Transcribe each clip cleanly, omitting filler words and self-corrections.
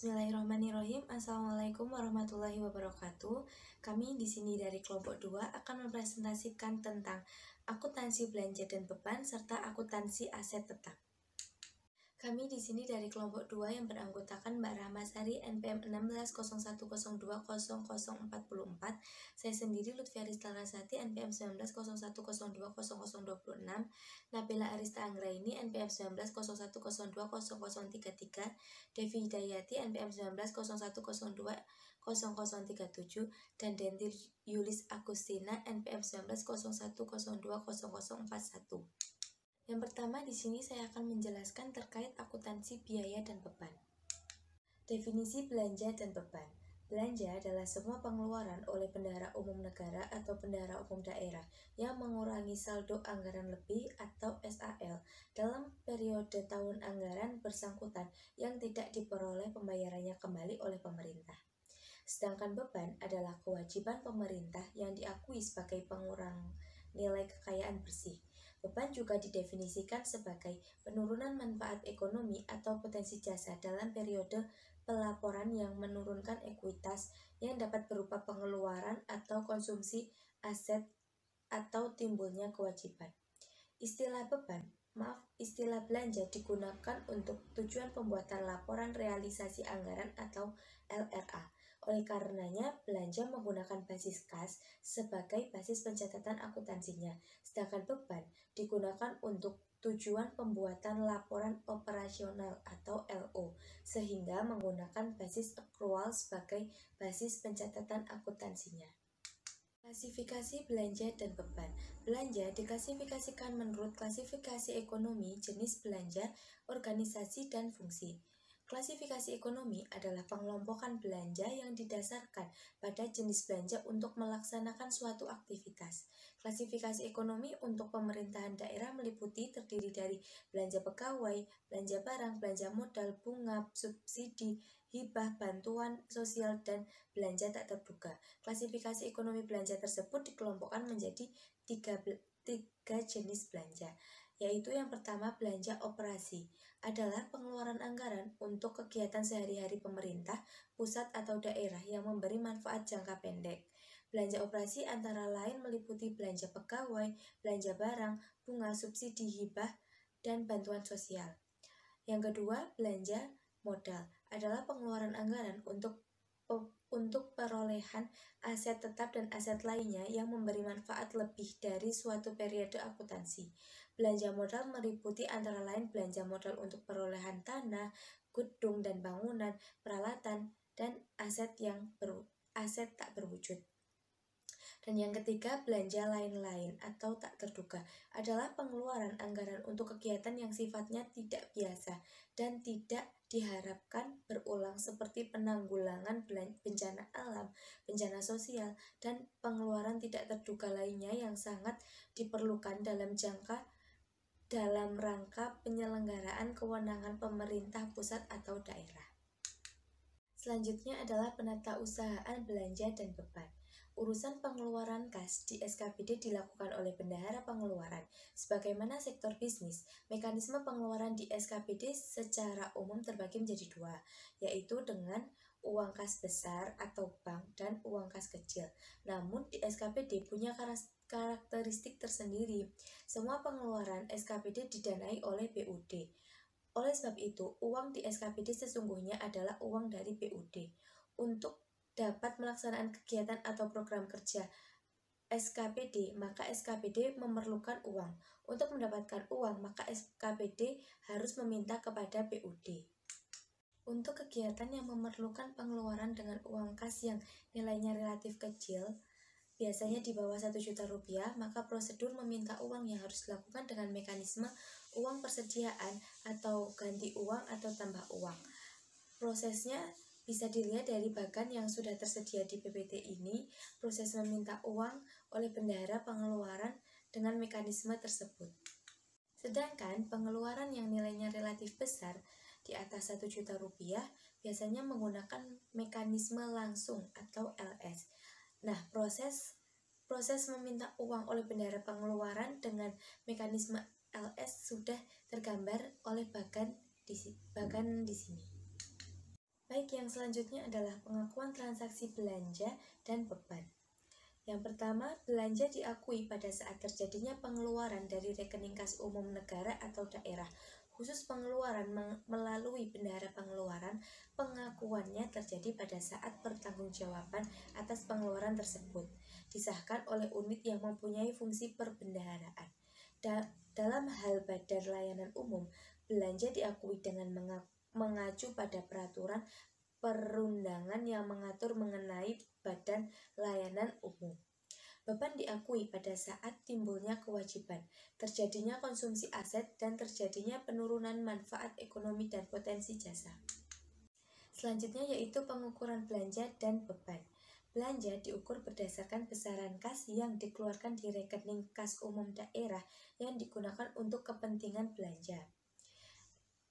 Bismillahirrahmanirrahim. Assalamualaikum warahmatullahi wabarakatuh. Kami di sini dari kelompok 2 akan mempresentasikan tentang akuntansi belanja dan beban serta akuntansi aset tetap. Kami di sini dari kelompok 2 yang beranggotakan Mbak Rahmasari NPM 1601100044. Saya sendiri Lutfi Arista Rasati NPM 1901020026. Nabila Arista Anggraini NPM 1901020033. Devi Hidayati NPM 1901020037 dan Dentil Yulis Agustina NPM 1901020041. Yang pertama di sini saya akan menjelaskan terkait akuntansi biaya dan beban. Definisi belanja dan beban. Belanja adalah semua pengeluaran oleh bendahara umum negara atau bendahara umum daerah yang mengurangi saldo anggaran lebih atau SAL dalam periode tahun anggaran bersangkutan yang tidak diperoleh pembayarannya kembali oleh pemerintah. Sedangkan beban adalah kewajiban pemerintah yang diakui sebagai pengurang nilai kekayaan bersih. Beban juga didefinisikan sebagai penurunan manfaat ekonomi atau potensi jasa dalam periode pelaporan yang menurunkan ekuitas yang dapat berupa pengeluaran atau konsumsi aset atau timbulnya kewajiban. Istilah belanja digunakan untuk tujuan pembuatan laporan realisasi anggaran atau LRA. Oleh karenanya, belanja menggunakan basis kas sebagai basis pencatatan akuntansinya, sedangkan beban digunakan untuk tujuan pembuatan laporan operasional atau LO, sehingga menggunakan basis accrual sebagai basis pencatatan akuntansinya. Klasifikasi belanja dan beban. Belanja diklasifikasikan menurut klasifikasi ekonomi, jenis belanja, organisasi, dan fungsi. Klasifikasi ekonomi adalah pengelompokan belanja yang didasarkan pada jenis belanja untuk melaksanakan suatu aktivitas. Klasifikasi ekonomi untuk pemerintahan daerah meliputi terdiri dari belanja pegawai, belanja barang, belanja modal, bunga, subsidi, hibah, bantuan sosial, dan belanja tak terduga. Klasifikasi ekonomi belanja tersebut dikelompokkan menjadi tiga jenis belanja, yaitu yang pertama belanja operasi adalah pengeluaran anggaran untuk kegiatan sehari-hari pemerintah, pusat atau daerah yang memberi manfaat jangka pendek. Belanja operasi antara lain meliputi belanja pegawai, belanja barang, bunga, subsidi, hibah, dan bantuan sosial. Yang kedua, belanja modal adalah pengeluaran anggaran untuk perolehan aset tetap dan aset lainnya yang memberi manfaat lebih dari suatu periode akuntansi. Belanja modal meliputi antara lain belanja modal untuk perolehan tanah, gedung dan bangunan, peralatan, dan aset tak berwujud. Dan yang ketiga, belanja lain-lain atau tak terduga adalah pengeluaran anggaran untuk kegiatan yang sifatnya tidak biasa dan tidak diharapkan berulang seperti penanggulangan bencana alam, bencana sosial, dan pengeluaran tidak terduga lainnya yang sangat diperlukan dalam rangka penyelenggaraan kewenangan pemerintah pusat atau daerah. Selanjutnya adalah penatausahaan belanja dan beban. Urusan pengeluaran kas di SKPD dilakukan oleh bendahara pengeluaran. Sebagaimana sektor bisnis, mekanisme pengeluaran di SKPD secara umum terbagi menjadi dua, yaitu dengan uang kas besar atau bank dan uang kas kecil. Namun di SKPD punya karakteristik tersendiri. Semua pengeluaran SKPD didanai oleh BUD. Oleh sebab itu, uang di SKPD sesungguhnya adalah uang dari BUD. Untuk dapat melaksanakan kegiatan atau program kerja SKPD, maka SKPD memerlukan uang. Untuk mendapatkan uang, maka SKPD harus meminta kepada BUD. Untuk kegiatan yang memerlukan pengeluaran dengan uang kas yang nilainya relatif kecil, biasanya di bawah 1 juta rupiah, maka prosedur meminta uang yang harus dilakukan dengan mekanisme uang persediaan atau ganti uang atau tambah uang. Prosesnya bisa dilihat dari bagan yang sudah tersedia di PPT ini, proses meminta uang oleh bendahara pengeluaran dengan mekanisme tersebut. Sedangkan pengeluaran yang nilainya relatif besar di atas 1 juta rupiah biasanya menggunakan mekanisme langsung atau LS. Nah, proses meminta uang oleh bendahara pengeluaran dengan mekanisme LS sudah tergambar oleh bagan di sini. Baik, yang selanjutnya adalah pengakuan transaksi belanja dan beban. Yang pertama, belanja diakui pada saat terjadinya pengeluaran dari rekening kas umum negara atau daerah. Khusus pengeluaran melalui bendahara pengeluaran, pengakuannya terjadi pada saat pertanggungjawaban atas pengeluaran tersebut disahkan oleh unit yang mempunyai fungsi perbendaharaan. Dalam hal badan layanan umum, belanja diakui dengan mengacu pada peraturan perundangan yang mengatur mengenai badan layanan umum. Beban diakui pada saat timbulnya kewajiban, terjadinya konsumsi aset, dan terjadinya penurunan manfaat ekonomi dan potensi jasa. Selanjutnya yaitu pengukuran belanja dan beban. Belanja diukur berdasarkan besaran kas yang dikeluarkan di rekening kas umum daerah yang digunakan untuk kepentingan belanja.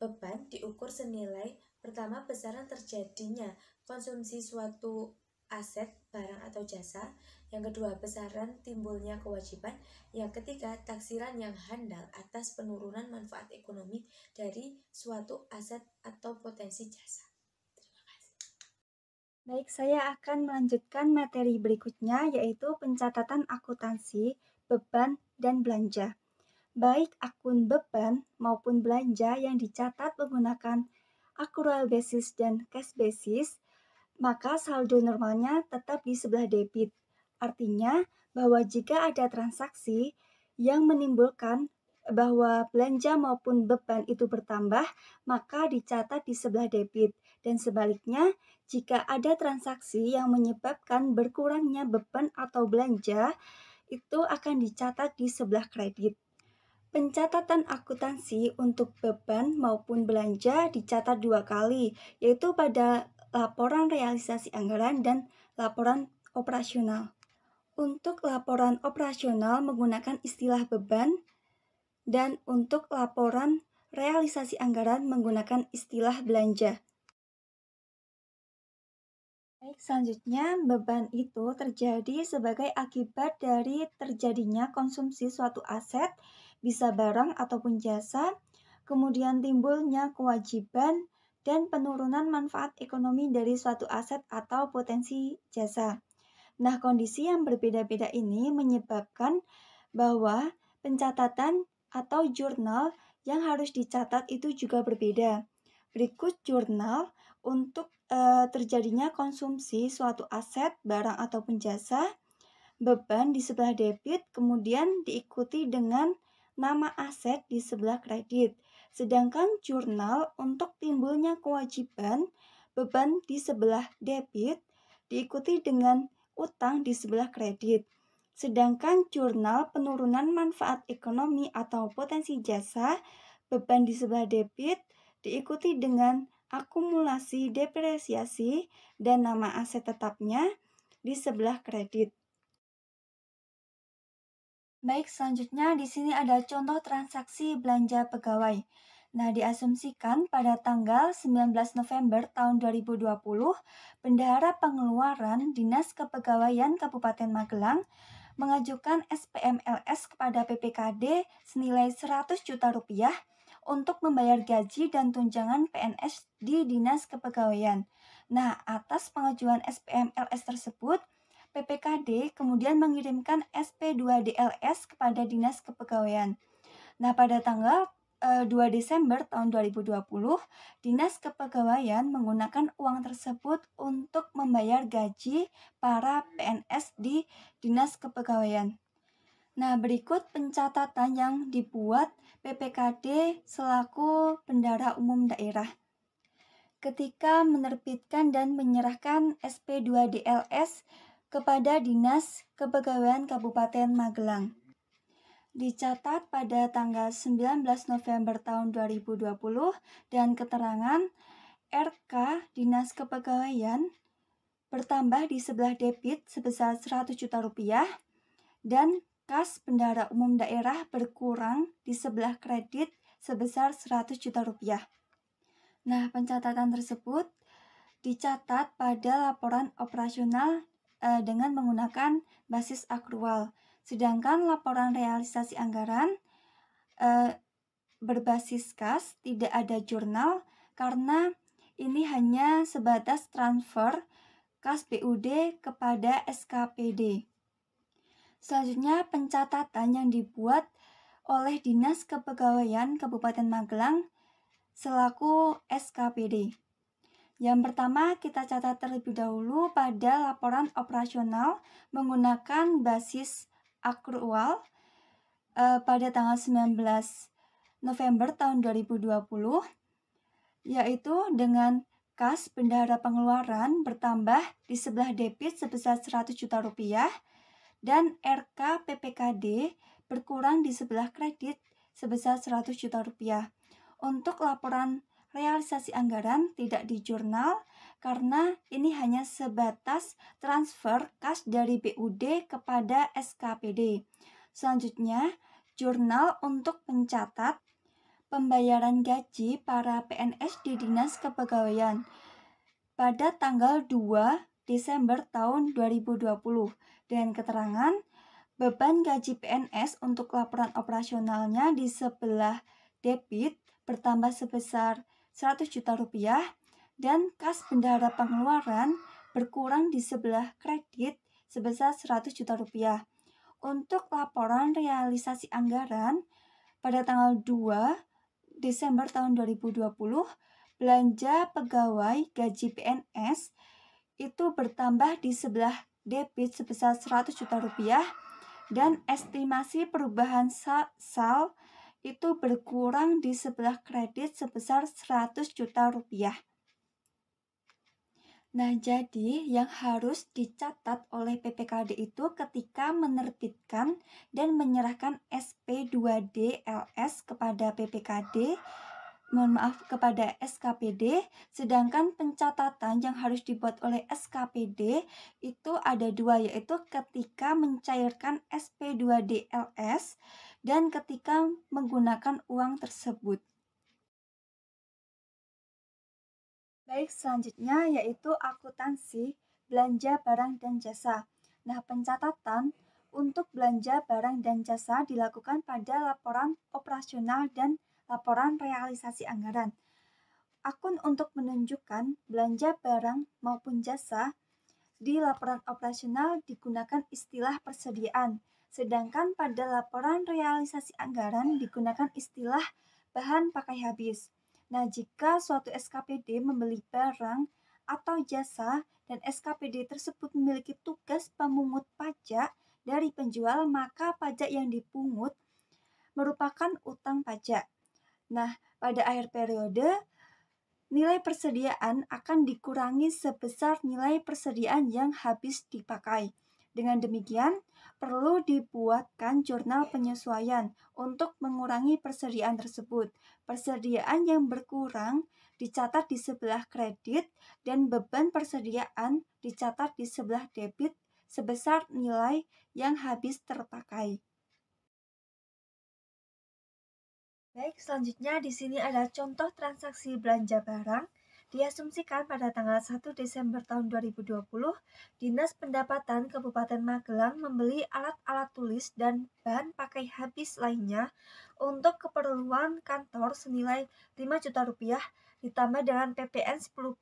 Beban diukur senilai pertama besaran terjadinya konsumsi suatu aset, barang atau jasa. Yang kedua, besaran timbulnya kewajiban. Yang ketiga, taksiran yang handal atas penurunan manfaat ekonomi dari suatu aset atau potensi jasa. Terima kasih. Baik, saya akan melanjutkan materi berikutnya, yaitu pencatatan akuntansi, beban, dan belanja. Baik akun beban maupun belanja yang dicatat menggunakan accrual basis dan cash basis, maka saldo normalnya tetap di sebelah debit. Artinya bahwa jika ada transaksi yang menimbulkan bahwa belanja maupun beban itu bertambah, maka dicatat di sebelah debit. Dan sebaliknya, jika ada transaksi yang menyebabkan berkurangnya beban atau belanja, itu akan dicatat di sebelah kredit. Pencatatan akuntansi untuk beban maupun belanja dicatat 2 kali, yaitu pada laporan realisasi anggaran dan laporan operasional. Untuk laporan operasional menggunakan istilah beban, dan untuk laporan realisasi anggaran menggunakan istilah belanja. Baik, selanjutnya beban itu terjadi sebagai akibat dari terjadinya konsumsi suatu aset, bisa barang ataupun jasa, kemudian timbulnya kewajiban dan penurunan manfaat ekonomi dari suatu aset atau potensi jasa. Nah, kondisi yang berbeda-beda ini menyebabkan bahwa pencatatan atau jurnal yang harus dicatat itu juga berbeda. Berikut jurnal untuk terjadinya konsumsi suatu aset, barang ataupun jasa, beban di sebelah debit, kemudian diikuti dengan nama aset di sebelah kredit. Sedangkan jurnal untuk timbulnya kewajiban, beban di sebelah debit, diikuti dengan utang di sebelah kredit. Sedangkan jurnal penurunan manfaat ekonomi atau potensi jasa, beban di sebelah debit, diikuti dengan akumulasi depresiasi dan nama aset tetapnya di sebelah kredit. Baik, selanjutnya di sini ada contoh transaksi belanja pegawai. Nah, diasumsikan pada tanggal 19 November tahun 2020, Bendahara Pengeluaran Dinas Kepegawaian Kabupaten Magelang mengajukan SPMLS kepada PPKD senilai 100 juta rupiah untuk membayar gaji dan tunjangan PNS di Dinas Kepegawaian. Nah, atas pengajuan SPMLS tersebut, PPKD kemudian mengirimkan SP2DLS kepada Dinas Kepegawaian. Nah, pada tanggal 2 Desember tahun 2020, Dinas Kepegawaian menggunakan uang tersebut untuk membayar gaji para PNS di Dinas Kepegawaian. Nah, berikut pencatatan yang dibuat PPKD selaku Bendahara Umum Daerah. Ketika menerbitkan dan menyerahkan SP2DLS kepada Dinas Kepegawaian Kabupaten Magelang. Dicatat pada tanggal 19 November tahun 2020 dan keterangan RK Dinas Kepegawaian bertambah di sebelah debit sebesar 100 juta rupiah dan kas Bendahara Umum Daerah berkurang di sebelah kredit sebesar 100 juta rupiah. Nah, pencatatan tersebut dicatat pada laporan operasional dengan menggunakan basis akrual. Sedangkan laporan realisasi anggaran berbasis kas, tidak ada jurnal karena ini hanya sebatas transfer kas BUD kepada SKPD. Selanjutnya, pencatatan yang dibuat oleh Dinas Kepegawaian Kabupaten Magelang selaku SKPD. Yang pertama, kita catat terlebih dahulu pada laporan operasional menggunakan basis akrual pada tanggal 19 November tahun 2020, yaitu dengan kas bendahara pengeluaran bertambah di sebelah debit sebesar 100 juta rupiah dan RK PPKD berkurang di sebelah kredit sebesar 100 juta rupiah. Untuk laporan realisasi anggaran tidak di jurnal karena ini hanya sebatas transfer kas dari BUD kepada SKPD. Selanjutnya, jurnal untuk mencatat pembayaran gaji para PNS di Dinas Kepegawaian pada tanggal 2 Desember tahun 2020 dengan keterangan beban gaji PNS untuk laporan operasionalnya di sebelah debit bertambah sebesar 100 juta rupiah dan kas bendahara pengeluaran berkurang di sebelah kredit sebesar 100 juta rupiah. Untuk laporan realisasi anggaran pada tanggal 2 Desember tahun 2020, belanja pegawai gaji PNS itu bertambah di sebelah debit sebesar 100 juta rupiah dan estimasi perubahan sal itu berkurang di sebelah kredit sebesar 100 juta rupiah. Nah, jadi yang harus dicatat oleh PPKD itu ketika menerbitkan dan menyerahkan SP2D LS kepada PPKD, kepada SKPD, sedangkan pencatatan yang harus dibuat oleh SKPD itu ada dua, yaitu ketika mencairkan SP2D LS dan ketika menggunakan uang tersebut. Baik, selanjutnya yaitu akuntansi belanja barang dan jasa. Nah, pencatatan untuk belanja barang dan jasa dilakukan pada laporan operasional dan laporan realisasi anggaran. Akun untuk menunjukkan belanja barang maupun jasa di laporan operasional digunakan istilah persediaan, sedangkan pada laporan realisasi anggaran digunakan istilah bahan pakai habis. Nah, jika suatu SKPD membeli barang atau jasa dan SKPD tersebut memiliki tugas pemungut pajak dari penjual, maka pajak yang dipungut merupakan utang pajak. Nah, pada akhir periode, nilai persediaan akan dikurangi sebesar nilai persediaan yang habis dipakai. Dengan demikian, perlu dibuatkan jurnal penyesuaian untuk mengurangi persediaan tersebut. Persediaan yang berkurang dicatat di sebelah kredit dan beban persediaan dicatat di sebelah debit sebesar nilai yang habis terpakai. Baik, selanjutnya di sini ada contoh transaksi belanja barang. Diasumsikan pada tanggal 1 Desember tahun 2020, Dinas Pendapatan Kabupaten Magelang membeli alat-alat tulis dan bahan pakai habis lainnya untuk keperluan kantor senilai 5 juta rupiah ditambah dengan PPN 10%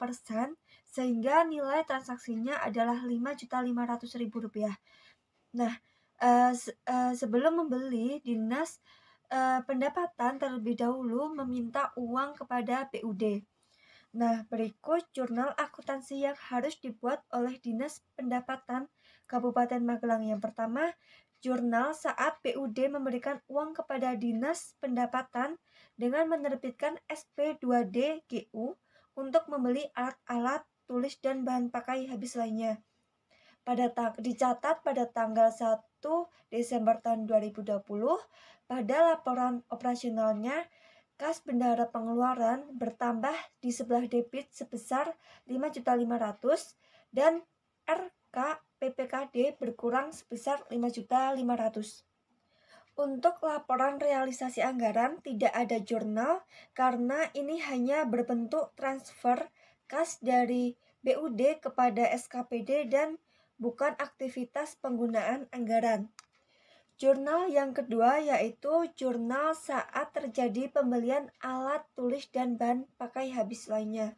sehingga nilai transaksinya adalah 5.500.000 rupiah. Nah, sebelum membeli, Dinas Pendapatan terlebih dahulu meminta uang kepada BUD. Nah, berikut jurnal akuntansi yang harus dibuat oleh Dinas Pendapatan Kabupaten Magelang. Yang pertama, jurnal saat BUD memberikan uang kepada Dinas Pendapatan dengan menerbitkan SP2D GU untuk membeli alat-alat tulis dan bahan pakai habis lainnya. Dicatat pada tanggal 1 Desember tahun 2020, pada laporan operasionalnya, kas bendahara pengeluaran bertambah di sebelah debit sebesar 5.500.000 dan RK PPKD berkurang sebesar 5.500.000. Untuk laporan realisasi anggaran tidak ada jurnal karena ini hanya berbentuk transfer kas dari BUD kepada SKPD dan bukan aktivitas penggunaan anggaran. Jurnal yang kedua yaitu jurnal saat terjadi pembelian alat tulis dan bahan pakai habis lainnya.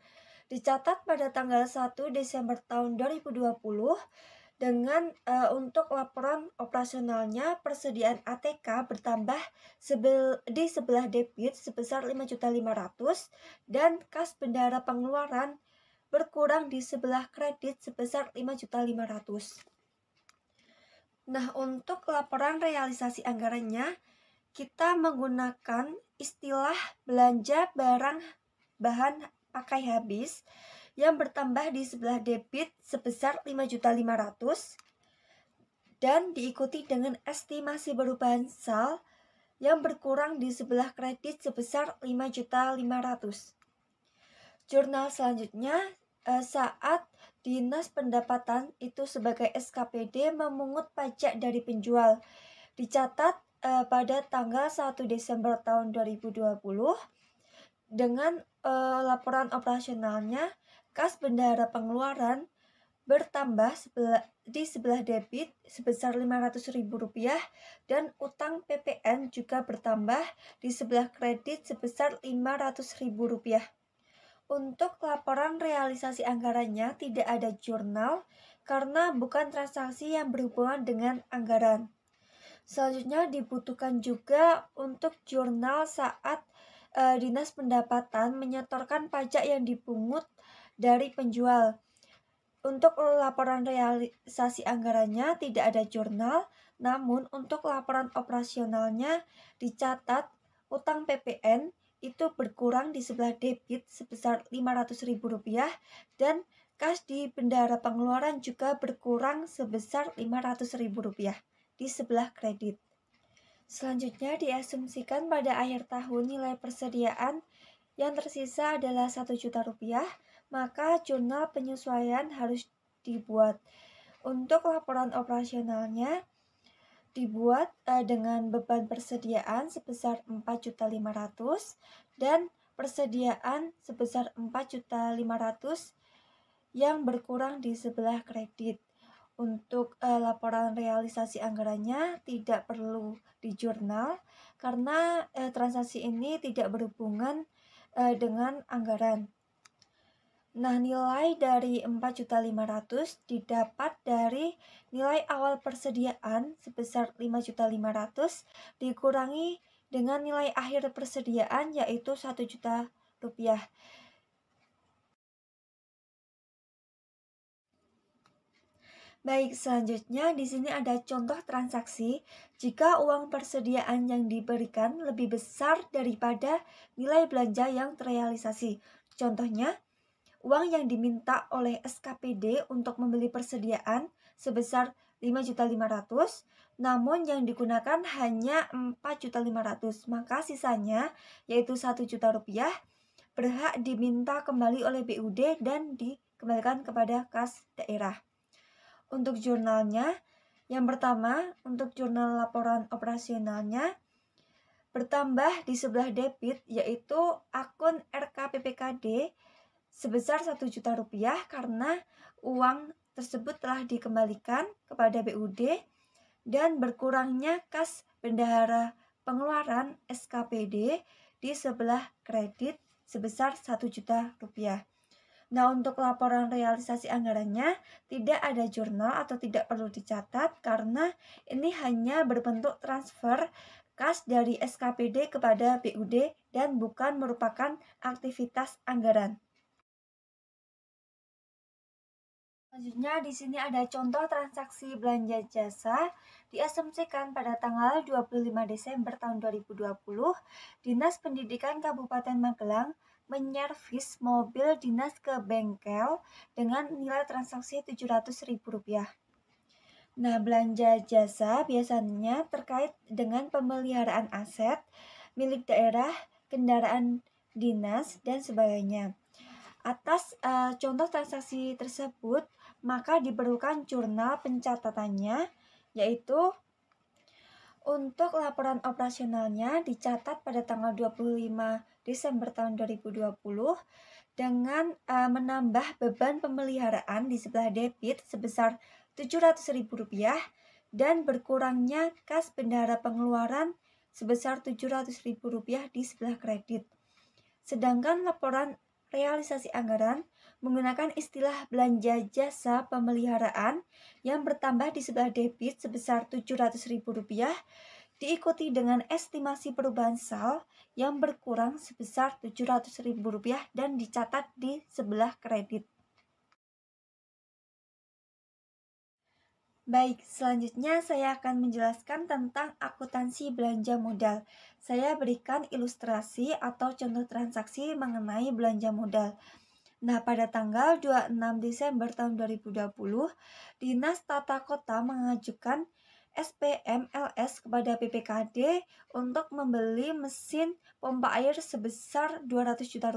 dicatat pada tanggal 1 Desember tahun 2020 dengan untuk laporan operasionalnya persediaan ATK bertambah di sebelah debit sebesar 5.500.000 dan kas bendahara pengeluaran berkurang di sebelah kredit sebesar 5.500.000. Nah, untuk laporan realisasi anggarannya kita menggunakan istilah belanja barang bahan pakai habis yang bertambah di sebelah debit sebesar 5.500.000 dan diikuti dengan estimasi perubahan sal yang berkurang di sebelah kredit sebesar 5.500.000. Jurnal selanjutnya saat Dinas Pendapatan itu sebagai SKPD memungut pajak dari penjual dicatat pada tanggal 1 Desember tahun 2020 dengan laporan operasionalnya kas bendahara pengeluaran bertambah di sebelah debit sebesar Rp500.000 dan utang PPN juga bertambah di sebelah kredit sebesar Rp500.000. Untuk laporan realisasi anggarannya tidak ada jurnal karena bukan transaksi yang berhubungan dengan anggaran. Selanjutnya dibutuhkan juga untuk jurnal saat Dinas Pendapatan menyetorkan pajak yang dipungut dari penjual. Untuk laporan realisasi anggarannya tidak ada jurnal, namun untuk laporan operasionalnya dicatat utang PPN itu berkurang di sebelah debit sebesar Rp500.000 dan kas di bendahara pengeluaran juga berkurang sebesar Rp500.000 di sebelah kredit. Selanjutnya diasumsikan pada akhir tahun nilai persediaan yang tersisa adalah Rp1.000.000, maka jurnal penyesuaian harus dibuat. Untuk laporan operasionalnya dibuat dengan beban persediaan sebesar 4.500.000 dan persediaan sebesar 4.500.000 yang berkurang di sebelah kredit. Untuk laporan realisasi anggarannya tidak perlu di jurnal karena transaksi ini tidak berhubungan dengan anggaran. Nah, nilai dari 4.500.000 didapat dari nilai awal persediaan sebesar 5.500.000 dikurangi dengan nilai akhir persediaan yaitu Rp1.000.000. Baik, selanjutnya di sini ada contoh transaksi jika uang persediaan yang diberikan lebih besar daripada nilai belanja yang terrealisasi. Contohnya, uang yang diminta oleh SKPD untuk membeli persediaan sebesar 5.500.000, namun yang digunakan hanya 4.500.000, maka sisanya yaitu Rp1.000.000 berhak diminta kembali oleh BUD dan dikembalikan kepada kas daerah. Untuk jurnalnya, yang pertama, untuk jurnal laporan operasionalnya bertambah di sebelah debit yaitu akun RKPPKD sebesar Rp1.000.000 karena uang tersebut telah dikembalikan kepada BUD dan berkurangnya kas bendahara pengeluaran SKPD di sebelah kredit sebesar Rp1.000.000. Nah, untuk laporan realisasi anggarannya tidak ada jurnal atau tidak perlu dicatat karena ini hanya berbentuk transfer kas dari SKPD kepada BUD dan bukan merupakan aktivitas anggaran. Selanjutnya di sini ada contoh transaksi belanja jasa diasumsikan pada tanggal 25 Desember tahun 2020, Dinas Pendidikan Kabupaten Magelang menyervis mobil dinas ke bengkel dengan nilai transaksi Rp700.000. Nah, belanja jasa biasanya terkait dengan pemeliharaan aset milik daerah, kendaraan dinas, dan sebagainya. Atas contoh transaksi tersebut, maka diperlukan jurnal pencatatannya, yaitu untuk laporan operasionalnya dicatat pada tanggal 25 Desember tahun 2020 dengan menambah beban pemeliharaan di sebelah debit sebesar Rp700.000 dan berkurangnya kas bendahara pengeluaran sebesar Rp700.000 di sebelah kredit. Sedangkan laporan realisasi anggaran menggunakan istilah belanja jasa pemeliharaan yang bertambah di sebelah debit sebesar Rp700.000, diikuti dengan estimasi perubahan sal yang berkurang sebesar Rp700.000 dan dicatat di sebelah kredit. Baik, selanjutnya saya akan menjelaskan tentang akuntansi belanja modal. Saya berikan ilustrasi atau contoh transaksi mengenai belanja modal. Nah, pada tanggal 26 Desember tahun 2020, Dinas Tata Kota mengajukan SPMLS kepada PPKD untuk membeli mesin pompa air sebesar Rp200 juta.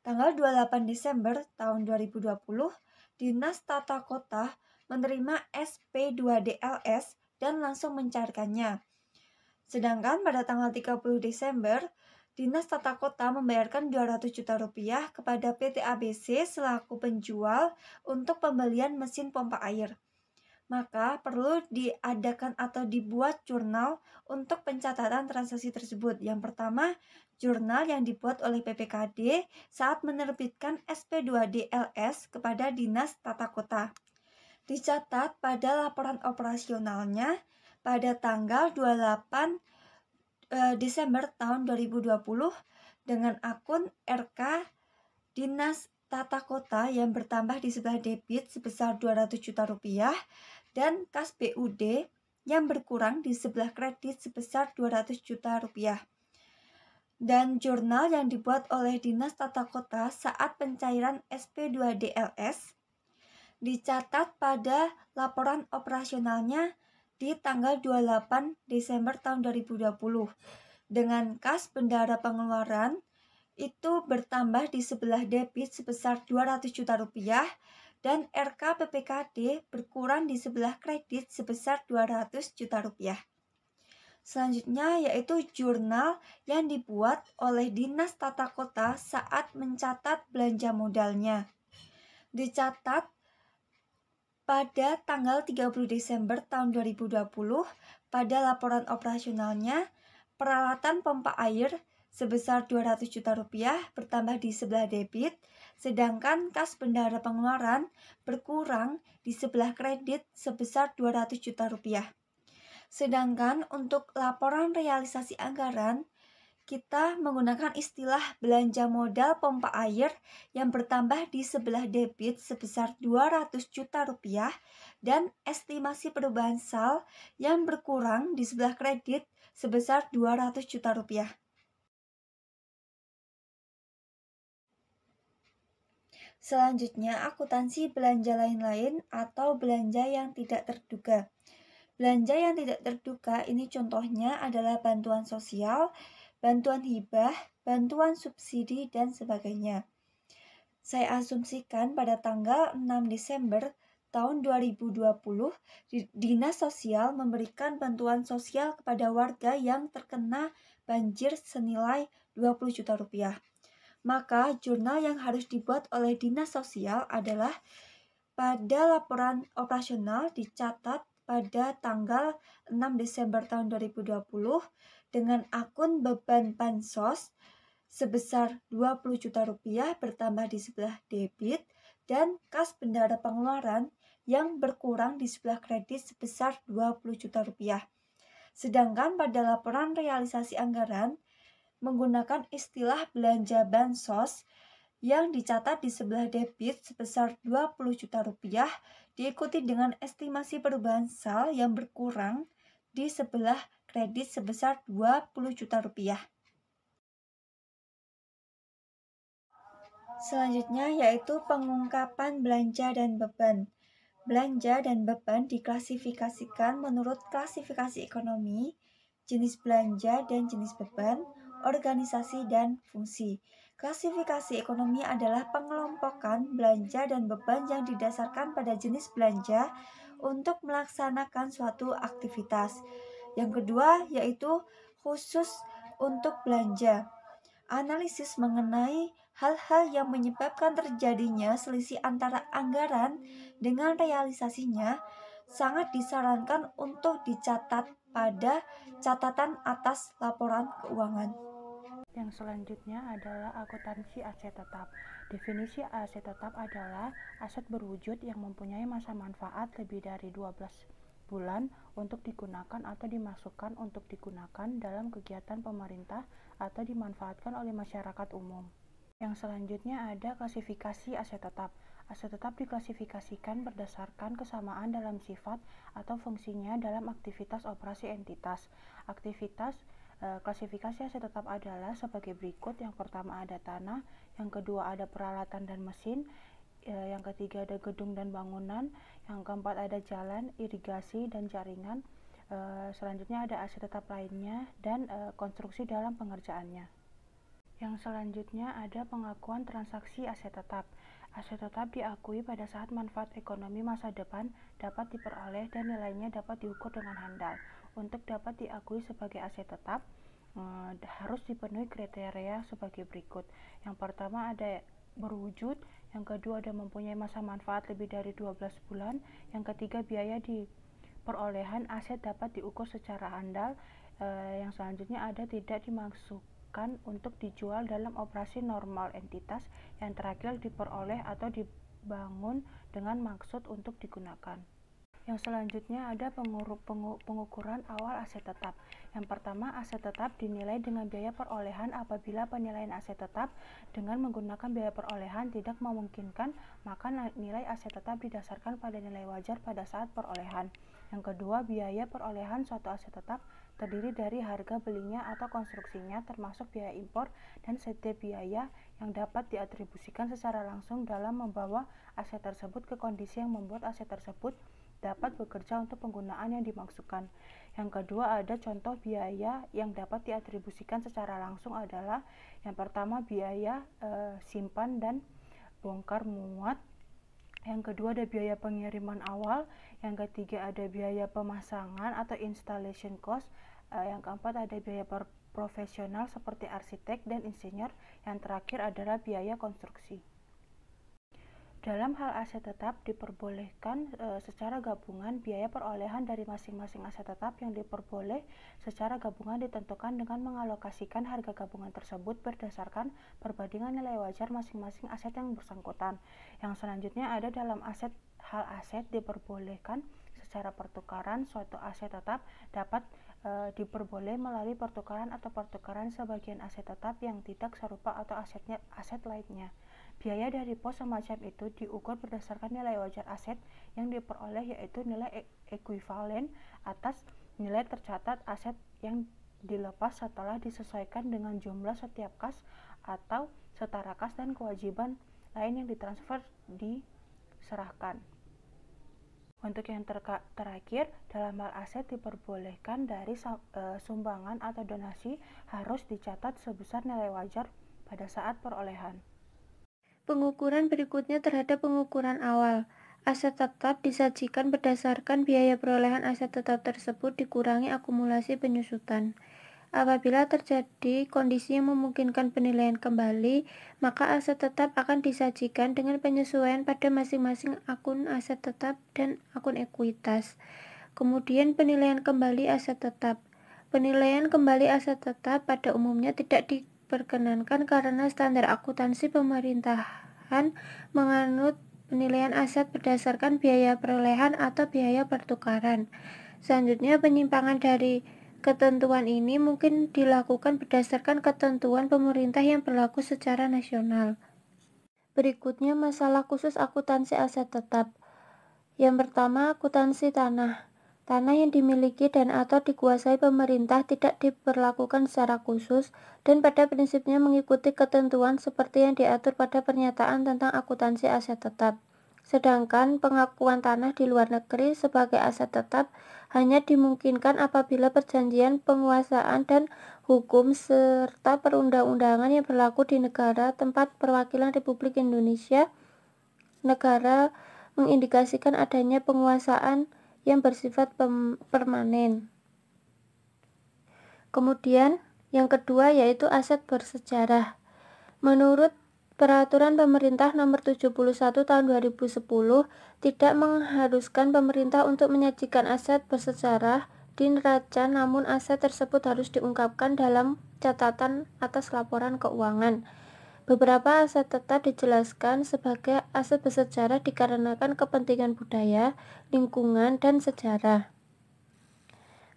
Tanggal 28 Desember tahun 2020, Dinas Tata Kota menerima SP2DLS dan langsung mencairkannya. Sedangkan pada tanggal 30 Desember, Dinas Tata Kota membayarkan Rp200 juta kepada PT ABC selaku penjual untuk pembelian mesin pompa air. Maka perlu diadakan atau dibuat jurnal untuk pencatatan transaksi tersebut. Yang pertama, jurnal yang dibuat oleh PPKD saat menerbitkan SP2DLS kepada Dinas Tata Kota. Dicatat pada laporan operasionalnya pada tanggal 28 Desember tahun 2020 dengan akun RK Dinas Tata Kota yang bertambah di sebelah debit sebesar Rp200 juta dan kas BUD yang berkurang di sebelah kredit sebesar Rp200 juta. Dan jurnal yang dibuat oleh Dinas Tata Kota saat pencairan SP2DLS dicatat pada laporan operasionalnya di tanggal 28 Desember tahun 2020 dengan kas bendahara pengeluaran itu bertambah di sebelah debit sebesar Rp200 juta dan RK PPKD berkurang di sebelah kredit sebesar Rp200 juta. Selanjutnya yaitu jurnal yang dibuat oleh Dinas Tata Kota saat mencatat belanja modalnya. Dicatat pada tanggal 30 Desember tahun 2020, pada laporan operasionalnya, peralatan pompa air sebesar Rp200 juta bertambah di sebelah debit, sedangkan kas bendahara pengeluaran berkurang di sebelah kredit sebesar Rp200 juta. Sedangkan untuk laporan realisasi anggaran, kita menggunakan istilah belanja modal pompa air yang bertambah di sebelah debit sebesar Rp200 juta dan estimasi perubahan sal yang berkurang di sebelah kredit sebesar Rp200 juta. Selanjutnya, akuntansi belanja lain-lain atau belanja yang tidak terduga. Belanja yang tidak terduga ini contohnya adalah bantuan sosial, bantuan hibah, bantuan subsidi, dan sebagainya. Saya asumsikan pada tanggal 6 Desember tahun 2020, Dinas Sosial memberikan bantuan sosial kepada warga yang terkena banjir senilai Rp20 juta. Maka jurnal yang harus dibuat oleh Dinas Sosial adalah pada laporan operasional dicatat pada tanggal 6 Desember tahun 2020 dengan akun beban bansos sebesar Rp20 juta bertambah di sebelah debit dan kas bendahara pengeluaran yang berkurang di sebelah kredit sebesar Rp20 juta. Sedangkan pada laporan realisasi anggaran menggunakan istilah belanja bansos yang dicatat di sebelah debit sebesar Rp20 juta diikuti dengan estimasi perubahan sal yang berkurang di sebelah kredit sebesar Rp20 juta. Selanjutnya yaitu pengungkapan belanja dan beban. Belanja dan beban diklasifikasikan menurut klasifikasi ekonomi, jenis belanja dan jenis beban, organisasi dan fungsi. Klasifikasi ekonomi adalah pengelompokan belanja dan beban yang didasarkan pada jenis belanja untuk melaksanakan suatu aktivitas. Yang kedua yaitu khusus untuk belanja. Analisis mengenai hal-hal yang menyebabkan terjadinya selisih antara anggaran dengan realisasinya sangat disarankan untuk dicatat pada catatan atas laporan keuangan. Yang selanjutnya adalah akuntansi aset tetap. Definisi aset tetap adalah aset berwujud yang mempunyai masa manfaat lebih dari 12 bulan untuk digunakan atau dimasukkan untuk digunakan dalam kegiatan pemerintah atau dimanfaatkan oleh masyarakat umum. Yang selanjutnya ada klasifikasi aset tetap. Aset tetap diklasifikasikan berdasarkan kesamaan dalam sifat atau fungsinya dalam aktivitas operasi entitas. Klasifikasi aset tetap adalah sebagai berikut. Yang pertama ada tanah, yang kedua ada peralatan dan mesin, yang ketiga ada gedung dan bangunan, yang keempat ada jalan, irigasi, dan jaringan. Selanjutnya ada aset tetap lainnya dan konstruksi dalam pengerjaannya. Yang selanjutnya ada pengakuan transaksi aset tetap. Aset tetap diakui pada saat manfaat ekonomi masa depan dapat diperoleh dan nilainya dapat diukur dengan handal. Untuk dapat diakui sebagai aset tetap, harus dipenuhi kriteria sebagai berikut. Yang pertama ada berwujud, yang kedua ada mempunyai masa manfaat lebih dari 12 bulan, yang ketiga biaya di perolehan aset dapat diukur secara handal, yang selanjutnya ada tidak dimasukkan untuk dijual dalam operasi normal entitas, yang terakhir diperoleh atau dibangun dengan maksud untuk digunakan. Yang selanjutnya ada pengukuran awal aset tetap. Yang pertama, aset tetap dinilai dengan biaya perolehan. Apabila penilaian aset tetap dengan menggunakan biaya perolehan tidak memungkinkan, maka nilai aset tetap didasarkan pada nilai wajar pada saat perolehan. Yang kedua, biaya perolehan suatu aset tetap terdiri dari harga belinya atau konstruksinya, termasuk biaya impor dan setiap biaya yang dapat diatribusikan secara langsung dalam membawa aset tersebut ke kondisi yang membuat aset tersebut dapat bekerja untuk penggunaan yang dimaksudkan. Yang kedua ada contoh biaya yang dapat diatribusikan secara langsung adalah yang pertama biaya simpan dan bongkar muat, yang kedua ada biaya pengiriman awal, yang ketiga ada biaya pemasangan atau installation cost, yang keempat ada biaya profesional seperti arsitek dan insinyur, yang terakhir adalah biaya konstruksi. Dalam hal aset tetap diperbolehkan secara gabungan. Biaya perolehan dari masing-masing aset tetap yang diperboleh secara gabungan ditentukan dengan mengalokasikan harga gabungan tersebut berdasarkan perbandingan nilai wajar masing-masing aset yang bersangkutan. Yang selanjutnya ada dalam hal aset diperbolehkan secara pertukaran. Suatu aset tetap dapat diperboleh melalui pertukaran atau pertukaran sebagian aset tetap yang tidak serupa atau aset lainnya. Biaya dari pos semacam itu diukur berdasarkan nilai wajar aset yang diperoleh, yaitu nilai ekuivalen atas nilai tercatat aset yang dilepas setelah disesuaikan dengan jumlah setiap kas atau setara kas dan kewajiban lain yang ditransfer diserahkan. Untuk yang terakhir, dalam hal aset diperbolehkan dari sumbangan atau donasi harus dicatat sebesar nilai wajar pada saat perolehan. Pengukuran berikutnya terhadap pengukuran awal. Aset tetap disajikan berdasarkan biaya perolehan aset tetap tersebut dikurangi akumulasi penyusutan. Apabila terjadi kondisi yang memungkinkan penilaian kembali, maka aset tetap akan disajikan dengan penyesuaian pada masing-masing akun aset tetap dan akun ekuitas. Kemudian penilaian kembali aset tetap. Penilaian kembali aset tetap pada umumnya tidak diperkenankan karena standar akuntansi pemerintahan menganut penilaian aset berdasarkan biaya perolehan atau biaya pertukaran. Selanjutnya, penyimpangan dari ketentuan ini mungkin dilakukan berdasarkan ketentuan pemerintah yang berlaku secara nasional. Berikutnya, masalah khusus akuntansi aset tetap. Yang pertama, akuntansi tanah. Tanah yang dimiliki dan atau dikuasai pemerintah tidak diperlakukan secara khusus dan pada prinsipnya mengikuti ketentuan seperti yang diatur pada pernyataan tentang akuntansi aset tetap. Sedangkan pengakuan tanah di luar negeri sebagai aset tetap hanya dimungkinkan apabila perjanjian penguasaan dan hukum serta perundang-undangan yang berlaku di negara tempat perwakilan Republik Indonesia negara mengindikasikan adanya penguasaan yang bersifat permanen. Kemudian yang kedua yaitu aset bersejarah. Menurut Peraturan Pemerintah Nomor 71 Tahun 2010 tidak mengharuskan pemerintah untuk menyajikan aset bersejarah di neraca, namun aset tersebut harus diungkapkan dalam catatan atas laporan keuangan. Beberapa aset tetap dijelaskan sebagai aset bersejarah dikarenakan kepentingan budaya, lingkungan, dan sejarah.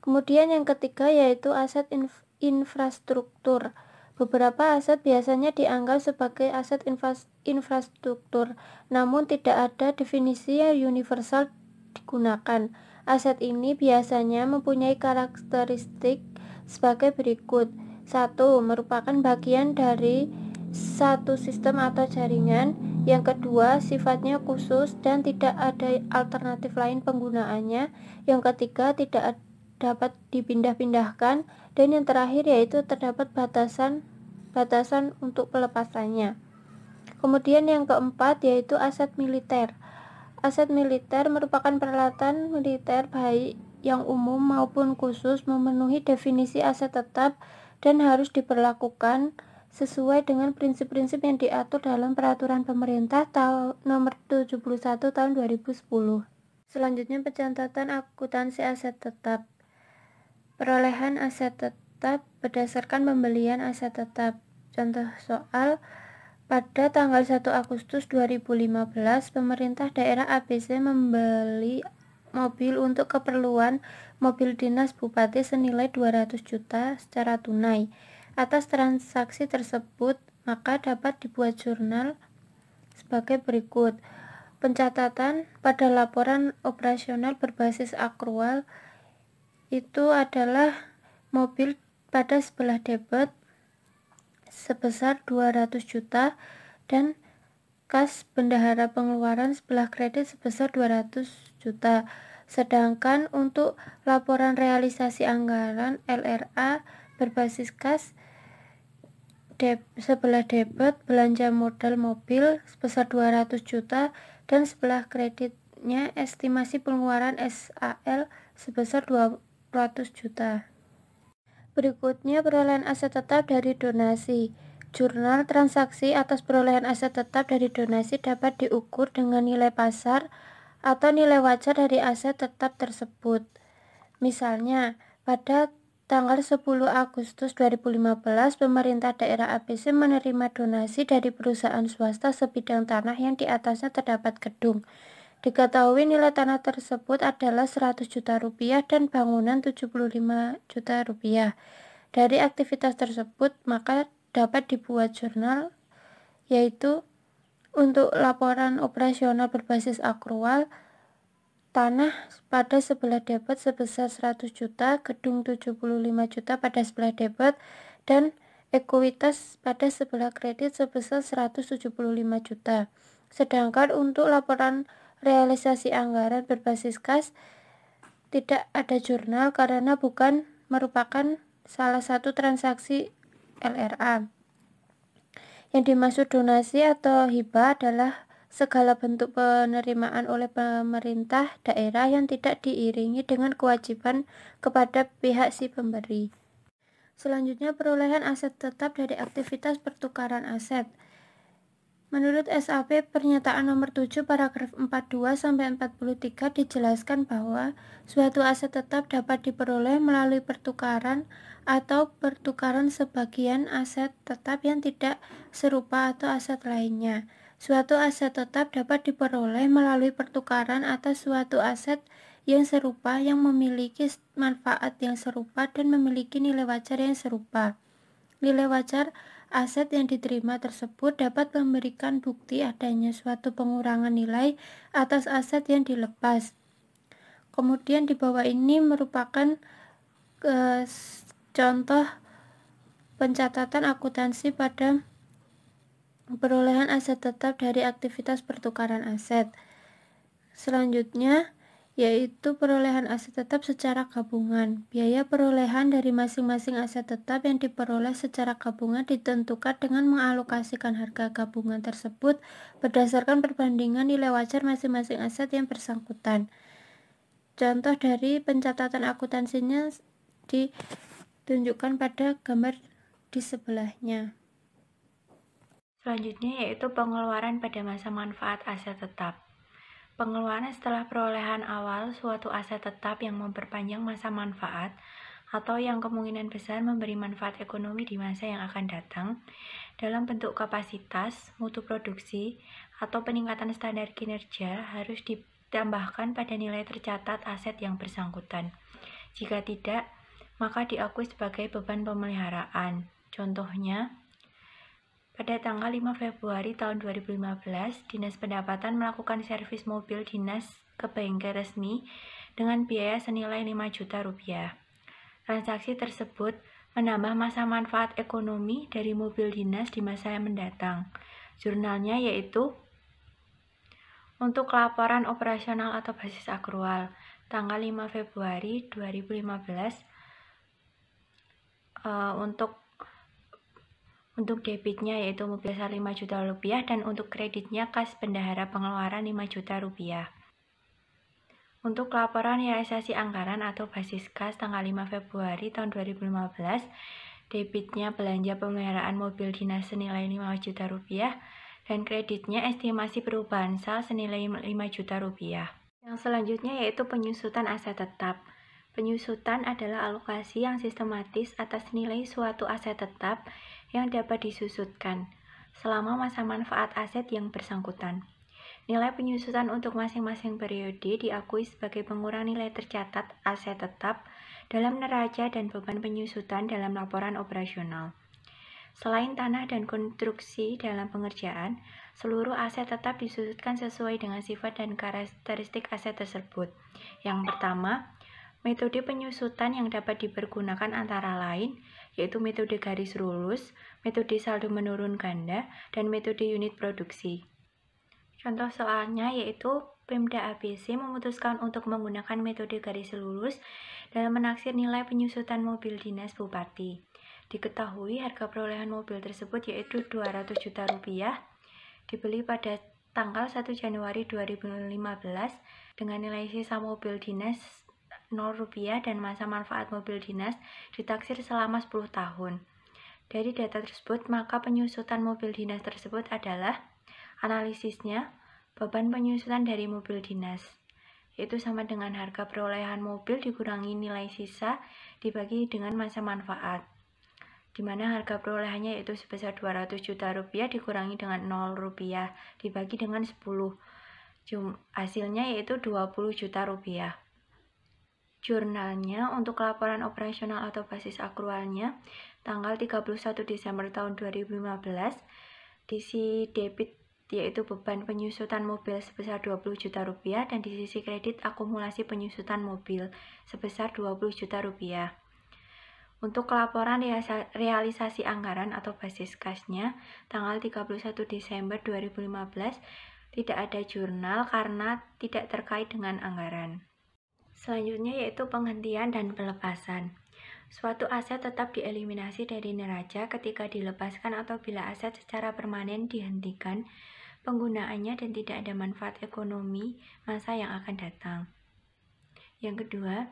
Kemudian yang ketiga yaitu aset infrastruktur. Beberapa aset biasanya dianggap sebagai aset infrastruktur, namun tidak ada definisi yang universal digunakan. Aset ini biasanya mempunyai karakteristik sebagai berikut. 1. Merupakan bagian dari satu sistem atau jaringan. Yang kedua, sifatnya khusus dan tidak ada alternatif lain penggunaannya. Yang ketiga, tidak dapat dipindah-pindahkan, dan yang terakhir yaitu terdapat batasan untuk pelepasannya. Kemudian yang keempat yaitu aset militer. Aset militer merupakan peralatan militer baik yang umum maupun khusus, memenuhi definisi aset tetap dan harus diperlakukan sesuai dengan prinsip-prinsip yang diatur dalam peraturan pemerintah nomor 71 tahun 2010. Selanjutnya pencatatan akuntansi aset tetap. Perolehan aset tetap berdasarkan pembelian aset tetap. Contoh soal, pada tanggal 1 Agustus 2015, pemerintah daerah ABC membeli mobil untuk keperluan mobil dinas bupati senilai 200 juta secara tunai. Atas transaksi tersebut, maka dapat dibuat jurnal sebagai berikut. Pencatatan pada laporan operasional berbasis akrual itu adalah mobil pada sebelah debit sebesar 200 juta dan kas bendahara pengeluaran sebelah kredit sebesar 200 juta. Sedangkan untuk laporan realisasi anggaran LRA berbasis kas sebelah debit belanja modal mobil sebesar 200 juta dan sebelah kreditnya estimasi pengeluaran SAL sebesar 200 juta. Berikutnya perolehan aset tetap dari donasi. Jurnal transaksi atas perolehan aset tetap dari donasi dapat diukur dengan nilai pasar atau nilai wajar dari aset tetap tersebut. Misalnya, pada tanggal 10 Agustus 2015, pemerintah daerah ABC menerima donasi dari perusahaan swasta sebidang tanah yang di atasnya terdapat gedung. Diketahui nilai tanah tersebut adalah 100 juta rupiah dan bangunan 75 juta rupiah. Dari aktivitas tersebut, maka dapat dibuat jurnal, yaitu untuk laporan operasional berbasis akrual, tanah pada sebelah debit sebesar 100 juta, gedung 75 juta pada sebelah debit, dan ekuitas pada sebelah kredit sebesar 175 juta. Sedangkan untuk laporan realisasi anggaran berbasis kas tidak ada jurnal karena bukan merupakan salah satu transaksi LRA. Yang dimaksud donasi atau hibah adalah segala bentuk penerimaan oleh pemerintah daerah yang tidak diiringi dengan kewajiban kepada pihak si pemberi. Selanjutnya perolehan aset tetap dari aktivitas pertukaran aset. Menurut SAP pernyataan nomor 7 paragraf 42-43 dijelaskan bahwa suatu aset tetap dapat diperoleh melalui pertukaran atau pertukaran sebagian aset tetap yang tidak serupa atau aset lainnya. Suatu aset tetap dapat diperoleh melalui pertukaran atas suatu aset yang serupa yang memiliki manfaat yang serupa dan memiliki nilai wajar yang serupa. Nilai wajar aset yang diterima tersebut dapat memberikan bukti adanya suatu pengurangan nilai atas aset yang dilepas. Kemudian di bawah ini merupakan contoh pencatatan akuntansi pada perolehan aset tetap dari aktivitas pertukaran aset. Selanjutnya yaitu perolehan aset tetap secara gabungan. Biaya perolehan dari masing-masing aset tetap yang diperoleh secara gabungan ditentukan dengan mengalokasikan harga gabungan tersebut berdasarkan perbandingan nilai wajar masing-masing aset yang bersangkutan. Contoh dari pencatatan akuntansinya ditunjukkan pada gambar di sebelahnya. Selanjutnya yaitu pengeluaran pada masa manfaat aset tetap. Pengeluaran setelah perolehan awal suatu aset tetap yang memperpanjang masa manfaat atau yang kemungkinan besar memberi manfaat ekonomi di masa yang akan datang dalam bentuk kapasitas, mutu produksi, atau peningkatan standar kinerja harus ditambahkan pada nilai tercatat aset yang bersangkutan. Jika tidak, maka diakui sebagai beban pemeliharaan. Contohnya, pada tanggal 5 Februari tahun 2015, Dinas Pendapatan melakukan servis mobil dinas ke bengkel resmi dengan biaya senilai 5 juta rupiah. Transaksi tersebut menambah masa manfaat ekonomi dari mobil dinas di masa yang mendatang. Jurnalnya yaitu untuk laporan operasional atau basis akrual, tanggal 5 Februari 2015, untuk debitnya yaitu mobil besar 5 juta rupiah dan untuk kreditnya kas bendahara pengeluaran 5 juta rupiah. Untuk laporan realisasi anggaran atau basis kas tanggal 5 Februari tahun 2015, debitnya belanja pemeliharaan mobil dinas senilai 5 juta rupiah dan kreditnya estimasi perubahan sal senilai 5 juta rupiah. Yang selanjutnya yaitu penyusutan aset tetap. Penyusutan adalah alokasi yang sistematis atas nilai suatu aset tetap yang dapat disusutkan selama masa manfaat aset yang bersangkutan. Nilai penyusutan untuk masing-masing periode diakui sebagai pengurang nilai tercatat aset tetap dalam neraca dan beban penyusutan dalam laporan operasional. Selain tanah dan konstruksi dalam pengerjaan, seluruh aset tetap disusutkan sesuai dengan sifat dan karakteristik aset tersebut. Yang pertama, metode penyusutan yang dapat dipergunakan antara lain yaitu metode garis lurus, metode saldo menurun ganda, dan metode unit produksi. Contoh soalnya yaitu Pemda ABC memutuskan untuk menggunakan metode garis lurus dalam menaksir nilai penyusutan mobil dinas bupati. Diketahui harga perolehan mobil tersebut yaitu 200 juta rupiah, dibeli pada tanggal 1 Januari 2015 dengan nilai sisa mobil dinas 0 rupiah dan masa manfaat mobil dinas ditaksir selama 10 tahun. Dari data tersebut, maka penyusutan mobil dinas tersebut adalah analisisnya beban penyusutan dari mobil dinas, yaitu sama dengan harga perolehan mobil dikurangi nilai sisa dibagi dengan masa manfaat, di mana harga perolehannya yaitu sebesar 200 juta rupiah dikurangi dengan 0 rupiah dibagi dengan 10. Hasilnya yaitu 20 juta rupiah. Jurnalnya untuk laporan operasional atau basis akrualnya tanggal 31 Desember tahun 2015, di sisi debit yaitu beban penyusutan mobil sebesar 20 juta rupiah dan di sisi kredit akumulasi penyusutan mobil sebesar 20 juta rupiah. Untuk laporan realisasi anggaran atau basis kasnya tanggal 31 Desember 2015 tidak ada jurnal karena tidak terkait dengan anggaran. Selanjutnya yaitu penghentian dan pelepasan. Suatu aset tetap dieliminasi dari neraca ketika dilepaskan atau bila aset secara permanen dihentikan penggunaannya dan tidak ada manfaat ekonomi masa yang akan datang. Yang kedua,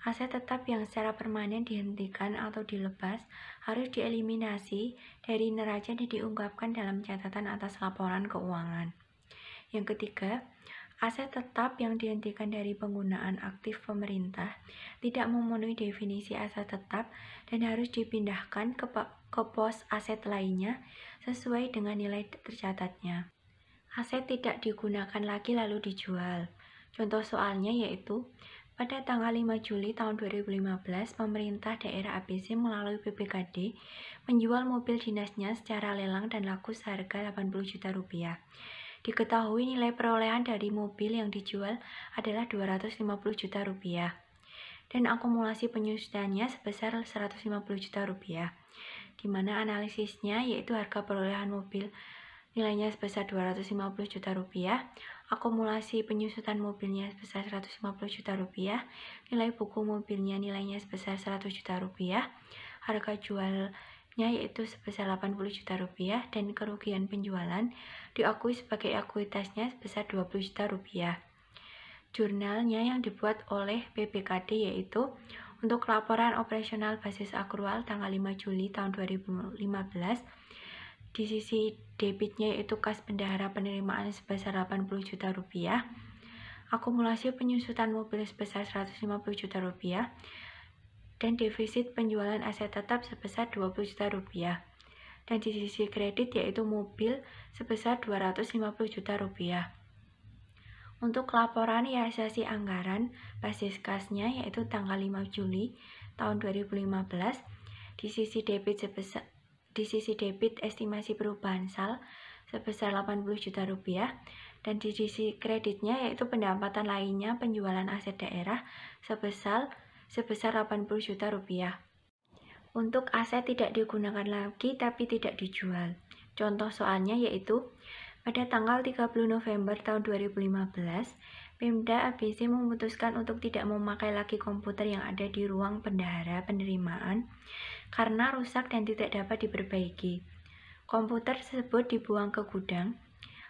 aset tetap yang secara permanen dihentikan atau dilepas harus dieliminasi dari neraca dan diungkapkan dalam catatan atas laporan keuangan. Yang ketiga, aset tetap yang dihentikan dari penggunaan aktif pemerintah tidak memenuhi definisi aset tetap dan harus dipindahkan ke pos aset lainnya sesuai dengan nilai tercatatnya. Aset tidak digunakan lagi lalu dijual. Contoh soalnya yaitu pada tanggal 5 Juli tahun 2015, pemerintah daerah ABC melalui BPKD menjual mobil dinasnya secara lelang dan laku seharga 80 juta rupiah. Diketahui nilai perolehan dari mobil yang dijual adalah 250 juta rupiah dan akumulasi penyusutannya sebesar 150 juta rupiah, di mana analisisnya yaitu harga perolehan mobil nilainya sebesar 250 juta rupiah, akumulasi penyusutan mobilnya sebesar 150 juta rupiah, nilai buku mobilnya nilainya sebesar 100 juta rupiah, harga jualnya yaitu sebesar 80 juta rupiah dan kerugian penjualan diakui sebagai ekuitasnya sebesar 20 juta rupiah. Jurnalnya yang dibuat oleh BPKD yaitu untuk laporan operasional basis akrual tanggal 5 Juli tahun 2015, di sisi debitnya yaitu kas bendahara penerimaan sebesar 80 juta rupiah, akumulasi penyusutan mobil sebesar 150 juta rupiah, dan defisit penjualan aset tetap sebesar 20 juta rupiah. Dan di sisi kredit yaitu mobil sebesar 250 juta rupiah. Untuk laporan realisasi anggaran basis kasnya yaitu tanggal 5 Juli tahun 2015, di sisi debit estimasi perubahan SAL sebesar 80 juta rupiah, dan di sisi kreditnya yaitu pendapatan lainnya penjualan aset daerah sebesar 80 juta rupiah. Untuk aset tidak digunakan lagi tapi tidak dijual. Contoh soalnya yaitu pada tanggal 30 November tahun 2015, Pemda ABC memutuskan untuk tidak memakai lagi komputer yang ada di ruang bendahara penerimaan karena rusak dan tidak dapat diperbaiki. Komputer tersebut dibuang ke gudang.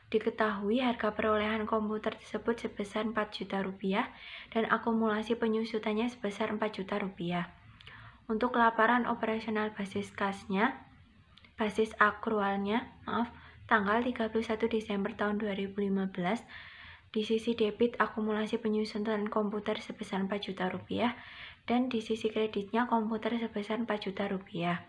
Diketahui harga perolehan komputer tersebut sebesar 4 juta rupiah dan akumulasi penyusutannya sebesar 4 juta rupiah. Untuk laporan operasional basis akrualnya, tanggal 31 Desember tahun 2015, di sisi debit akumulasi penyusutan komputer sebesar 4 juta rupiah dan di sisi kreditnya komputer sebesar 4 juta rupiah.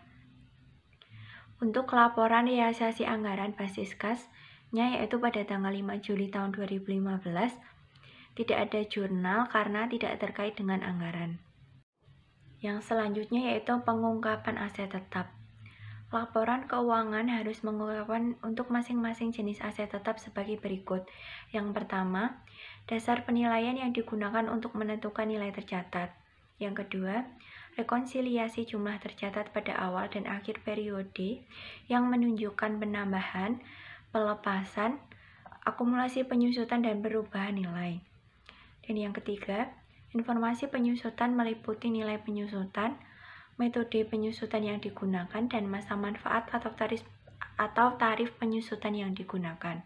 Untuk laporan realisasi anggaran basis kasnya yaitu pada tanggal 5 Juli tahun 2015, tidak ada jurnal karena tidak terkait dengan anggaran. Yang selanjutnya yaitu pengungkapan aset tetap. Laporan keuangan harus mengungkapkan untuk masing-masing jenis aset tetap sebagai berikut. Yang pertama, dasar penilaian yang digunakan untuk menentukan nilai tercatat. Yang kedua, rekonsiliasi jumlah tercatat pada awal dan akhir periode yang menunjukkan penambahan, pelepasan, akumulasi penyusutan dan perubahan nilai. Dan yang ketiga, informasi penyusutan meliputi nilai penyusutan, metode penyusutan yang digunakan, dan masa manfaat atau tarif penyusutan yang digunakan.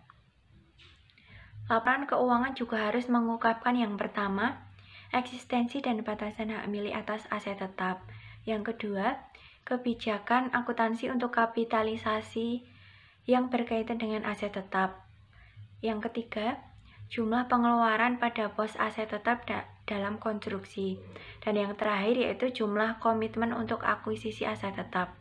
Laporan keuangan juga harus mengungkapkan yang pertama, eksistensi dan batasan hak milik atas aset tetap. Yang kedua, kebijakan akuntansi untuk kapitalisasi yang berkaitan dengan aset tetap. Yang ketiga, jumlah pengeluaran pada pos aset tetap dalam konstruksi. Dan yang terakhir yaitu jumlah komitmen untuk akuisisi aset tetap.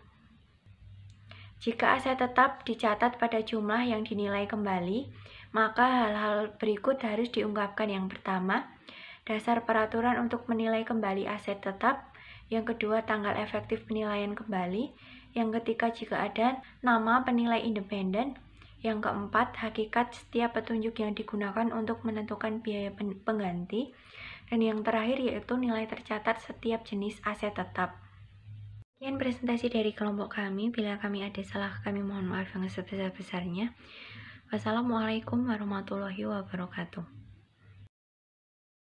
Jika aset tetap dicatat pada jumlah yang dinilai kembali, maka hal-hal berikut harus diungkapkan. Yang pertama, dasar peraturan untuk menilai kembali aset tetap. Yang kedua, tanggal efektif penilaian kembali. Yang ketiga, jika ada nama penilai independen. Yang keempat, hakikat setiap petunjuk yang digunakan untuk menentukan biaya pengganti. Dan yang terakhir yaitu nilai tercatat setiap jenis aset tetap. Sekian presentasi dari kelompok kami. Bila kami ada salah, kami mohon maaf yang sebesar-besarnya. Wassalamualaikum warahmatullahi wabarakatuh.